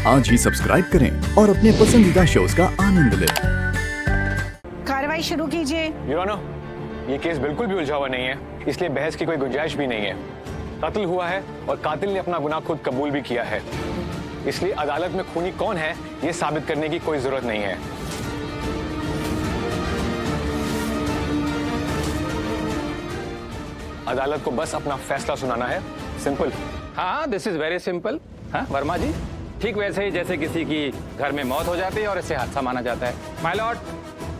आज ही सब्सक्राइब करें और अपने पसंदीदा शोज का आनंद लें। कार्रवाई शुरू कीजिए। योर ऑनर, ये केस बिल्कुल भी उलझा हुआ नहीं है, इसलिए बहस की कोई गुंजाइश भी नहीं है। कत्ल हुआ है और कातिल ने अपना गुनाह खुद कबूल भी किया है, इसलिए अदालत में खूनी कौन है ये साबित करने की कोई जरूरत नहीं है। अदालत को बस अपना फैसला सुनाना है, सिंपल। हाँ, दिस इज वेरी सिंपल। हाँ वर्मा जी, ठीक वैसे ही जैसे किसी की घर में मौत हो जाती है और इसे हादसा माना जाता है। माय लॉर्ड,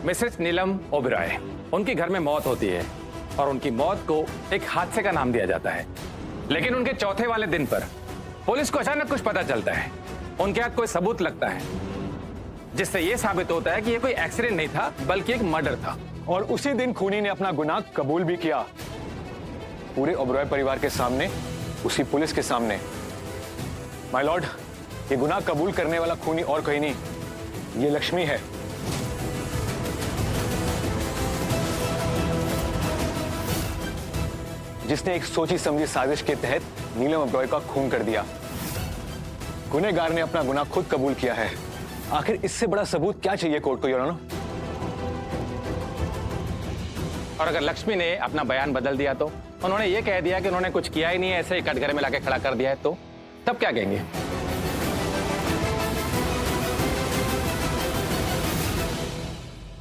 मिसेस नीलम ओबेरॉय, उनकी घर में मौत होती है और उनकी मौत को एक हादसे का नाम दिया जाता है। लेकिन उनके चौथे वाले दिन पर पुलिस को अचानक कुछ पता चलता है, उनके हाथ कोई सबूत लगता है जिससे यह साबित होता है कि यह कोई एक्सीडेंट नहीं था बल्कि एक मर्डर था। और उसी दिन खूनी ने अपना गुनाह कबूल भी किया, पूरे ओबेरॉय परिवार के सामने, उसी पुलिस के सामने। माय लॉर्ड, ये गुनाह कबूल करने वाला खूनी और कोई नहीं, ये लक्ष्मी है। जिसने एक सोची समझी साजिश के तहत नीलम ओबेरॉय का खून कर दिया। गुनहगार ने अपना गुनाह खुद कबूल किया है। आखिर इससे बड़ा सबूत क्या चाहिए कोर्ट को, योर ऑनर? और अगर लक्ष्मी ने अपना बयान बदल दिया तो, उन्होंने ये कह दिया कि उन्होंने कुछ किया ही नहीं है, ऐसे ही कटघरे में लाके खड़ा कर दिया है, तो तब क्या कहेंगे?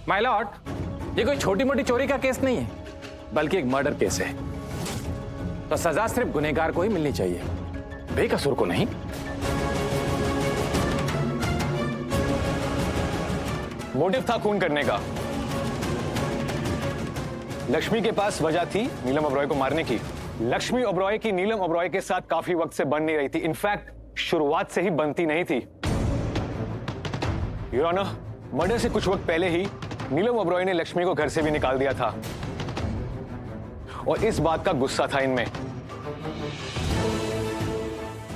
माय लॉर्ड, ये कोई छोटी मोटी चोरी का केस नहीं है बल्कि एक मर्डर केस है, तो सजा सिर्फ गुनहगार को ही मिलनी चाहिए, बेकसूर को नहीं। मोटिव था खून करने का। लक्ष्मी के पास वजह थी नीलम ओबेरॉय को मारने की। लक्ष्मी ओबेरॉय की नीलम ओबेरॉय के साथ काफी वक्त से बन नहीं रही थी, इनफैक्ट शुरुआत से ही बनती नहीं थी। योर ऑनर, मर्डर से कुछ वक्त पहले ही नीलम ओबेरॉय ने लक्ष्मी को घर से भी निकाल दिया था और इस बात का गुस्सा था इनमें।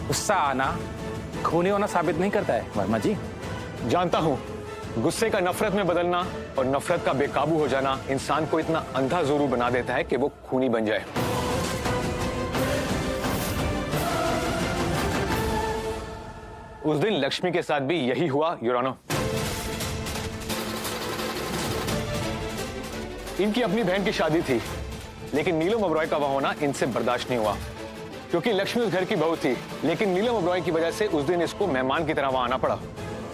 गुस्सा आना खूनी होना साबित नहीं करता है वर्मा जी। जानता हूं, गुस्से का नफरत में बदलना और नफरत का बेकाबू हो जाना इंसान को इतना अंधा ज़रूर बना देता है कि वो खूनी बन जाए। उस दिन लक्ष्मी के साथ भी यही हुआ, योर ऑनर। इनकी अपनी बहन की शादी थी, लेकिन नीलम ओबेरॉय का वहां होना इनसे बर्दाश्त नहीं हुआ, क्योंकि लक्ष्मी उस घर की बहू थी। लेकिन नीलम ओबेरॉय की वजह से उस दिन इसको मेहमान की तरह वहां आना पड़ा।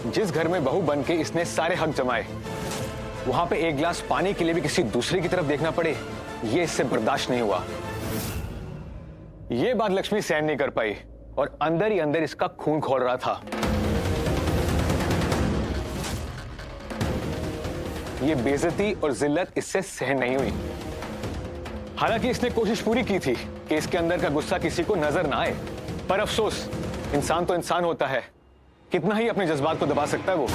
जिस घर में बहू बन के इसने सारे हक जमाए, वहां पे एक गिलास पानी के लिए भी किसी दूसरे की तरफ देखना पड़े, ये इससे बर्दाश्त नहीं हुआ। ये बात लक्ष्मी सहन नहीं कर पाई और अंदर ही अंदर इसका खून खौल रहा था। ये बेइज्जती और जिल्लत इससे सहन नहीं हुई। हालांकि इसने कोशिश पूरी की थी कि इसके अंदर का गुस्सा किसी को नजर ना आए, पर अफसोस, इंसान तो इंसान होता है, कितना ही अपने जज्बात को दबा सकता है वो।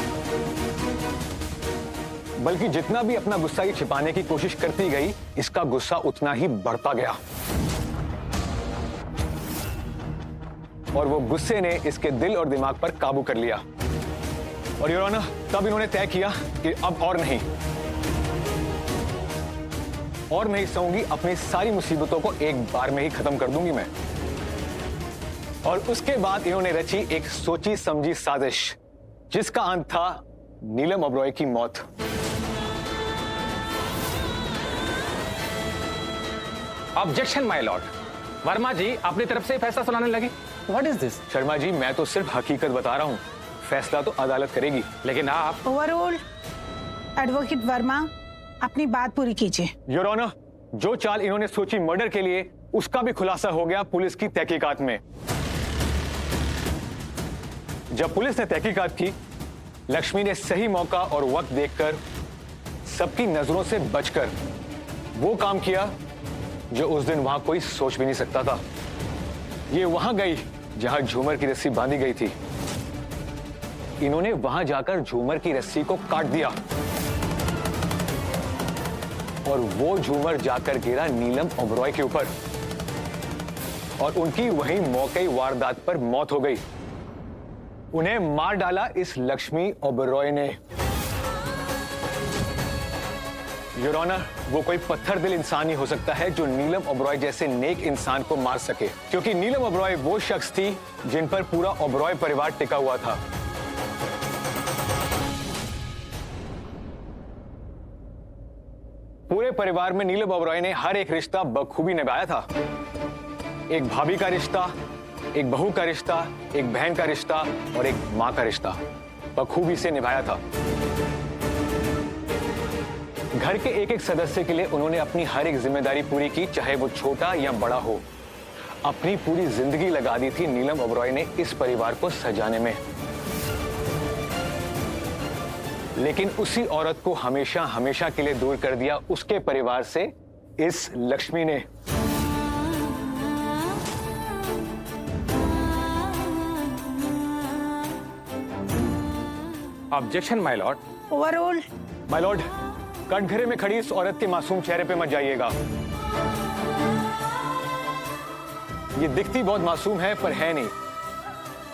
बल्कि जितना भी अपना गुस्सा ये छिपाने की कोशिश करती गई, इसका गुस्सा उतना ही बढ़ता गया और वो गुस्से ने इसके दिल और दिमाग पर काबू कर लिया। और योर ऑनर, तब इन्होंने तय किया कि अब और नहीं सहूंगी, अपनी सारी मुसीबतों को एक बार में ही खत्म कर दूंगी मैं। और उसके बाद इन्होंने रची एक सोची समझी साजिश, जिसका अंत था नीलम ओबेरॉय की मौत। Objection my lord. Verma ji अपनी तरफ से फैसला सुनाने लगे। What is this? Sharma ji, मैं तो सिर्फ हकीकत बता रहा हूं, फैसला तो अदालत करेगी। लेकिन आप ओवरऑल एडवोकेट वर्मा, अपनी बात पूरी कीजिए। योर ऑनर, जो चाल इन्होंने सोची मर्डर के लिए, उसका भी खुलासा हो गया पुलिस की तहकीकात में। जब पुलिस ने तहकीकात की, लक्ष्मी ने सही मौका और वक्त देखकर, सबकी नजरों से बचकर वो काम किया जो उस दिन वहां कोई सोच भी नहीं सकता था। ये वहां गई जहां झूमर की रस्सी बांधी गई थी। इन्होंने वहां जाकर झूमर की रस्सी को काट दिया और वो झूमर जाकर गिरा नीलम ओबेरॉय के ऊपर और उनकी वहीं मौके वारदात पर मौत हो गई। उन्हें मार डाला इस लक्ष्मी ओबेरॉय ने। योर ऑनर, वो कोई पत्थर दिल इंसान ही हो सकता है जो नीलम ओबेरॉय जैसे नेक इंसान को मार सके, क्योंकि नीलम ओबेरॉय वो शख्स थी जिन पर पूरा ओबेरॉय परिवार टिका हुआ था। पूरे परिवार में नीलम ओबरॉय ने हर एक रिश्ता बखूबी निभाया था। एक भाभी का रिश्ता, एक बहू का रिश्ता, एक बहन का रिश्ता और एक मां का रिश्ता बखूबी से निभाया था। घर के एक एक सदस्य के लिए उन्होंने अपनी हर एक जिम्मेदारी पूरी की, चाहे वो छोटा या बड़ा हो। अपनी पूरी जिंदगी लगा दी थी नीलम ओबरॉय ने इस परिवार को सजाने में। लेकिन उसी औरत को हमेशा हमेशा के लिए दूर कर दिया उसके परिवार से इस लक्ष्मी ने। Objection my Lord. Overruled. My Lord, कटघरे में खड़ी इस औरत के मासूम चेहरे पे मत जाइएगा। ये दिखती बहुत मासूम है पर है नहीं।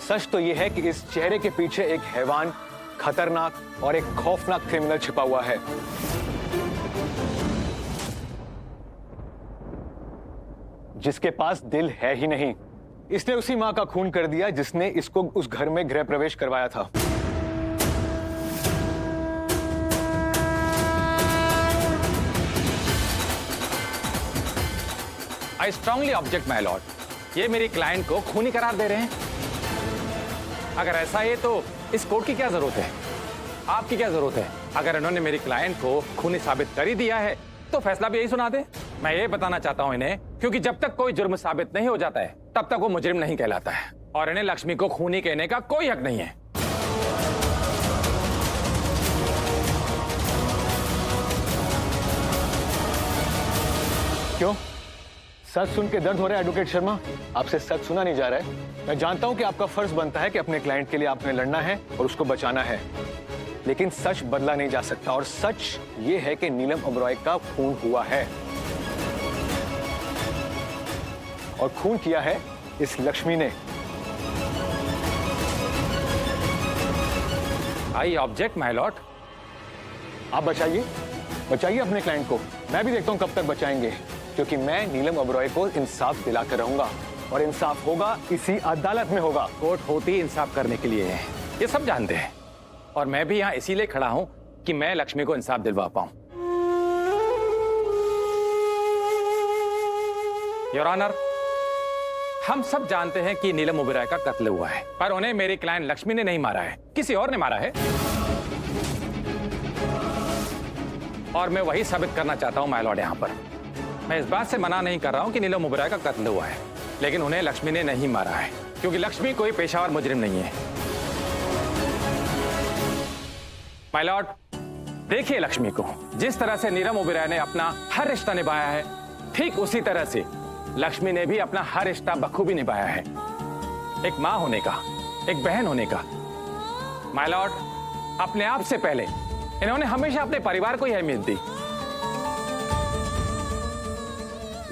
सच तो ये है कि इस चेहरे के पीछे एक हैवान, खतरनाक और एक खौफनाक क्रिमिनल छिपा हुआ है। जिसके पास दिल है ही नहीं। इसने उसी मां का खून कर दिया जिसने इसको उस घर में गृह प्रवेश करवाया था। I strongly object my Lord. ये मेरी क्लाइंट को खूनी करार दे रहे हैं। अगर ऐसा है तो इस कोर्ट की क्या जरूरत है, आपकी क्या जरूरत है? अगर इन्होंने मेरी क्लाइंट को खूनी साबित कर ही दिया है तो फैसला भी यही सुना दे। मैं ये बताना चाहता हूं इन्हें, क्योंकि जब तक कोई जुर्म साबित नहीं हो जाता है तब तक वो मुजरिम नहीं कहलाता है, और इन्हें लक्ष्मी को खूनी कहने का कोई हक नहीं है। क्यों? सच सुन के दर्द हो रहा है एडवोकेट शर्मा? आपसे सच सुना नहीं जा रहा है। मैं जानता हूं कि आपका फर्ज बनता है कि अपने क्लाइंट के लिए आपने लड़ना है और उसको बचाना है, लेकिन सच बदला नहीं जा सकता। और सच ये है कि नीलम ओबरॉय का खून हुआ है, और खून किया है इस लक्ष्मी ने। I object my Lord. आप बचाइए, बचाइए अपने क्लाइंट को। मैं भी देखता हूं कब तक बचाएंगे, क्योंकि मैं नीलम ओबरॉय को इंसाफ दिलाकर रहूंगा, और इंसाफ होगा इसी अदालत में होगा। कोर्ट होती इंसाफ करने के लिए है, ये सब जानते हैं, और मैं भी यहां इसीलिए खड़ा हूं कि मैं लक्ष्मी को इंसाफ दिलवा पाऊं। योर ऑनर, हम सब जानते हैं कि नीलम ओबरॉय का कत्ल हुआ है, पर उन्हें मेरी क्लाइंट लक्ष्मी ने नहीं मारा है, किसी और ने मारा है। और मैं वही साबित करना चाहता हूं माय लॉर्ड। यहां पर मैं इस बात से मना नहीं कर रहा हूं कि नीलम ओबरॉय का कत्ल हुआ है, लेकिन उन्हें लक्ष्मी ने नहीं मारा है, क्योंकि लक्ष्मी कोई पेशावर मुजरिम नहीं है। माय लॉर्ड, देखिए लक्ष्मी को। जिस तरह से नीलम ओबरॉय ने अपना हर रिश्ता निभाया है, ठीक उसी तरह से लक्ष्मी ने भी अपना हर रिश्ता बखूबी निभाया है। एक मां होने का, एक बहन होने का। माय लॉर्ड, अपने आप से पहले इन्होंने हमेशा अपने परिवार को ही अहमियत दी।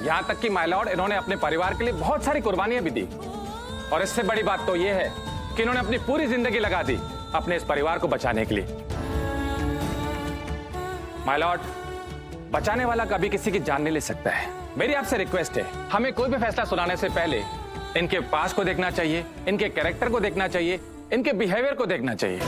यहां तक कि माय लॉर्ड, इन्होंने अपने परिवार के लिए बहुत सारी कुर्बानियां भी दी, और इससे बड़ी बात तो यह है कि इन्होंने अपनी पूरी जिंदगी लगा दी अपने इस परिवार को बचाने के लिए। माय लॉर्ड, बचाने वाला कभी किसी की जान नहीं ले सकता है। मेरी आपसे रिक्वेस्ट है, हमें कोई भी फैसला सुनाने से पहले इनके पास को देखना चाहिए, इनके कैरेक्टर को देखना चाहिए, इनके बिहेवियर को देखना चाहिए।